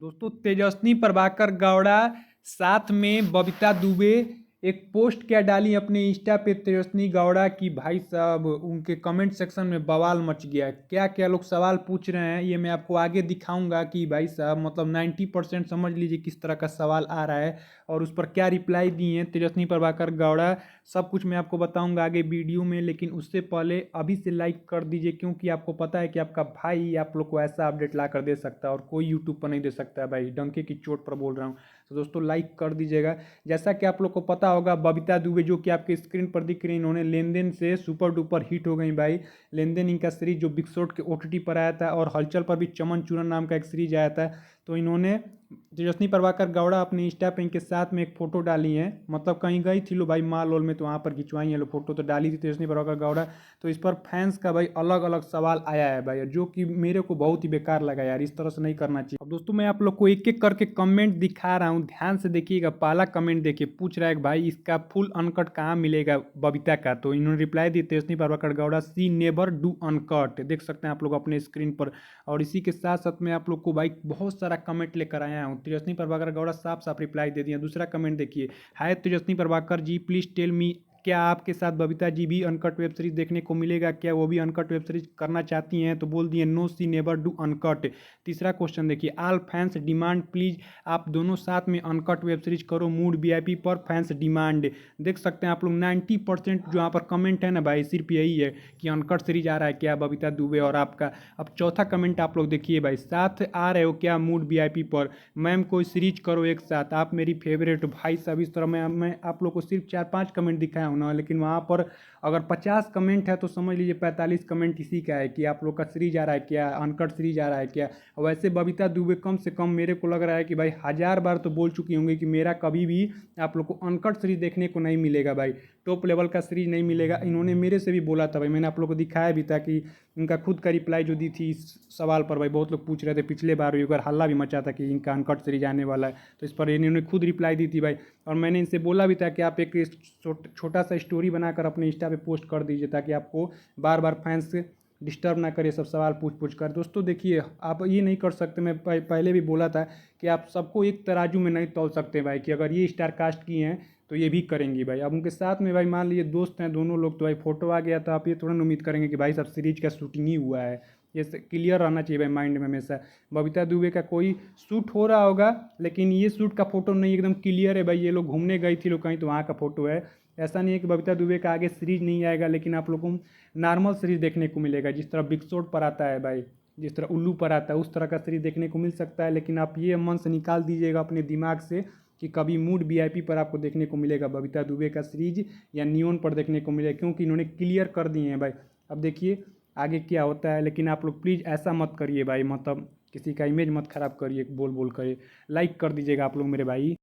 दोस्तों तेजस्वी प्रभाकर गौड़ा साथ में बबीता दुबे एक पोस्ट क्या डाली अपने इंस्टा पे तेजस्वी गौड़ा की। भाई साहब उनके कमेंट सेक्शन में बवाल मच गया है। क्या क्या लोग सवाल पूछ रहे हैं ये मैं आपको आगे दिखाऊंगा कि भाई साहब मतलब 90% समझ लीजिए किस तरह का सवाल आ रहा है और उस पर क्या रिप्लाई दिए हैं तेजस्वी प्रभाकर गौड़ा। सब कुछ मैं आपको बताऊंगा आगे वीडियो में, लेकिन उससे पहले अभी से लाइक कर दीजिए क्योंकि आपको पता है कि आपका भाई आप लोग को ऐसा अपडेट ला कर दे सकता है और कोई यूट्यूब पर नहीं दे सकता है। भाई डंके की चोट पर बोल रहा हूँ, तो दोस्तों लाइक कर दीजिएगा। जैसा कि आप लोग को पता होगा बबीता दुबे जो कि आपके स्क्रीन पर दिख रही है, इन्होंने लेन देन से सुपर डुपर हिट हो गई भाई। लेन देन इनका सीरीज जो बिग शॉट के ओटीटी पर आया था और हलचल पर भी चमन चूरन नाम का एक सीरीज आया था, तो इन्होंने तेजस्वी प्रभाकर गौड़ा अपने इंस्टा पे इनके साथ में एक फोटो डाली है। मतलब कहीं गई थी लो भाई माल वाल में, तो वहाँ पर खिंचवाई है लो फोटो, तो डाली थी तेजस्वी प्रभाकर गौड़ा। तो इस पर फैंस का भाई अलग अलग सवाल आया है भाई, जो कि मेरे को बहुत ही बेकार लगा यार, इस तरह से नहीं करना चाहिए। अब दोस्तों मैं आप लोग को एक एक करके कमेंट दिखा रहा हूँ, ध्यान से देखिएगा। पहला कमेंट देखिए, पूछ रहा है कि भाई इसका फुल अनकट कहाँ मिलेगा बबीता का, तो इन्होंने रिप्लाई दी Tejasvi Prabhakar Gowda she never do uncut, देख सकते हैं आप लोग अपने स्क्रीन पर। और इसी के साथ साथ में आप लोग को भाई बहुत सारा कमेंट लेकर आया हूँ। तेजस्वी प्रभाकर गौड़ा साफ साफ रिप्लाई दे दिया। दूसरा कमेंट देखिए, हाय तेजस्वी Prabhakar ji please tell me, क्या आपके साथ बबीता जी भी अनकट वेब सीरीज देखने को मिलेगा? क्या वो भी अनकट वेब सीरीज करना चाहती हैं? तो बोल दिए no she never do uncut. तीसरा क्वेश्चन देखिए, ऑल फैंस डिमांड प्लीज आप दोनों साथ में अनकट वेब सीरीज करो, मूड वीआईपी पर फैंस डिमांड। देख सकते हैं आप लोग 90% जो यहाँ पर कमेंट है ना भाई सिर्फ यही है कि अनकट सीरीज आ रहा है क्या बबीता दुबे और आपका। अब चौथा कमेंट आप लोग देखिए, भाई साथ आ रहे हो क्या मूड वीआईपी पर, मैम कोई सीरीज करो एक साथ, आप मेरी फेवरेट। भाई साहब इस तरह मैं आप लोग को सिर्फ 4-5 कमेंट दिखाया हूँ ना, लेकिन वहाँ पर अगर 50 कमेंट है तो समझ लीजिए 45 कमेंट इसी का है कि आप लोग का सीरीज आ रहा है क्या, अनकट सीरीज आ रहा है क्या। वैसे बबीता दुबे कम से कम मेरे को लग रहा है कि भाई 1000 बार तो बोल चुकी होंगी कि मेरा कभी भी आप लोग को अनकट सीरीज देखने को नहीं मिलेगा भाई, टॉप लेवल का सीरीज नहीं मिलेगा। इन्होंने मेरे से भी बोला था भाई, मैंने आप लोग को दिखाया भी था कि इनका खुद का रिप्लाई जो दी थी इस सवाल पर। भाई बहुत लोग पूछ रहे थे, पिछले बार एक बार हल्ला भी मचा था कि इनका अनकट सीरीज आने वाला है, तो इस पर इन्होंने खुद रिप्लाई दी थी भाई। और मैंने इनसे बोला भी था कि आप एक छोटा सा स्टोरी बनाकर अपने इंस्टा पे पोस्ट कर दीजिए ताकि आपको बार बार फैंस डिस्टर्ब ना करे सब सवाल पूछ कर। दोस्तों देखिए आप ये नहीं कर सकते, मैं पहले भी बोला था कि आप सबको एक तराजू में नहीं तौल सकते भाई, कि अगर ये स्टार कास्ट की हैं तो ये भी करेंगी भाई। अब उनके साथ में भाई मान लीजिए दोस्त हैं दोनों लोग, तो भाई फोटो आ गया तो आप ये थोड़ा ना उम्मीद करेंगे कि भाई सब सीरीज का शूटिंग ही हुआ है। ये क्लियर रहना चाहिए भाई माइंड में हमेशा। बबीता दुबे का कोई शूट हो रहा होगा लेकिन ये शूट का फोटो नहीं, एकदम क्लियर है भाई, ये लोग घूमने गई थी लोग कहीं तो वहाँ का फोटो है। ऐसा नहीं है कि बबीता दुबे का आगे सीरीज नहीं आएगा, लेकिन आप लोगों को नॉर्मल सीरीज देखने को मिलेगा जिस तरह बिग शॉट पर आता है भाई, जिस तरह उल्लू पर आता है उस तरह का सीरीज देखने को मिल सकता है। लेकिन आप ये मन से निकाल दीजिएगा अपने दिमाग से कि कभी मूड वीआईपी पर आपको देखने को मिलेगा बबीता दुबे का सीरीज या नियॉन पर देखने को मिलेगा, क्योंकि इन्होंने क्लियर कर दिए हैं भाई। अब देखिए आगे क्या होता है, लेकिन आप लोग प्लीज़ ऐसा मत करिए भाई, मतलब किसी का इमेज मत खराब करिए बोल बोल कर। लाइक कर दीजिएगा आप लोग मेरे भाई।